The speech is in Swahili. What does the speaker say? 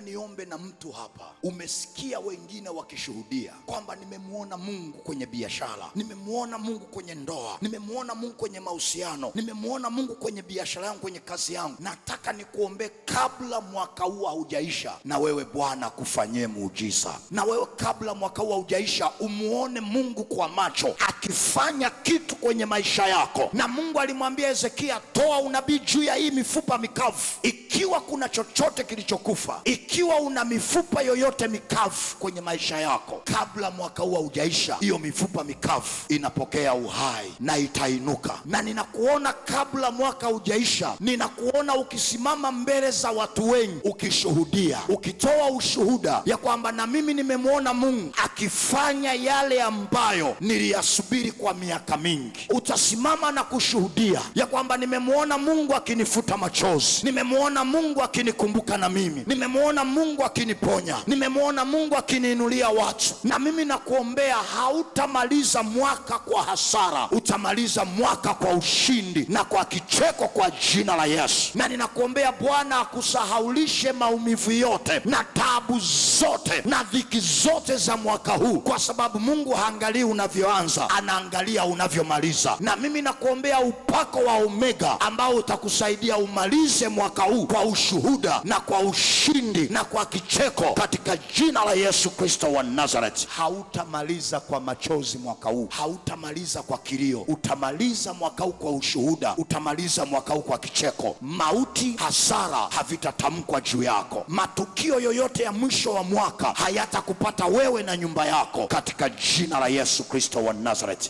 niombe na mtu hapa. Umesikia wengine wakishuhudia kwamba nimemwona Mungu kwenye biashara, nimemwona Mungu kwenye ndoa, nimemwona Mungu kwenye mahusiano, nimemwona Mungu kwenye biashara yangu, kwenye kazi yangu. Nataka nikuombe kabla mwaka huu haujaisha, na wewe Bwana kufanyie muujiza. Na wewe kabla mwaka huu haujaisha umuone Mungu kwa macho akifanya kitu kwenye maisha yako. Na Mungu alimwambia Hezekia, toa unabii juu ya hii mifupa mikavu. Ikiwa kuna chochote kilichokufa, ikiwa una mifupa yoyote mikavu kwenye maisha yako, kabla mwaka huu haujaisha, hiyo mifupa mikavu inapokea uhai na itainuka. Na ninakuona kabla mwaka haujaisha, ninakuona ukisimama mbele za watu wengi ukishuhudia, ukitoa ushuhuda ya kwamba na mimi nimemwona Mungu akifanya yale ambayo niliyasubiri kwa miaka mingi. Utasimama na kushuhudia ya kwamba nimemwona Mungu akinifuta machozi, nimemwona Mungu akinikumbuka na mimi, nimemwona Mungu akiniponya, nimemwona Mungu akiniinulia watu. Na mimi nakuombea, hautamaliza mwaka kwa hasara, utamaliza mwaka kwa ushindi na kwa kicheko kwa jina la Yesu. Na ninakuombea Bwana akusahaulishe maumivu yote na taabu zote na dhiki zote za mwaka huu, kwa sababu Mungu haangalii unavyoanza, anaangalia unavyomaliza. Na mimi nakuombea upako wa Omega ambao utakusaidia umalize mwaka huu kwa ushuhuda na kwa ushindi na kwa kicheko katika jina la Yesu Kristo wa Nazareth. Hautamaliza kwa machozi mwaka huu, hautamaliza kwa kilio, utamaliza mwaka huu kwa ushuhuda, utamaliza mwaka huu kwa kicheko. Mauti, hasara havitatamkwa juu yako. Matukio yoyote ya mwisho wa mwaka hayatakupata wewe na nyumba yako katika jina la Yesu Kristo wa Nazareth.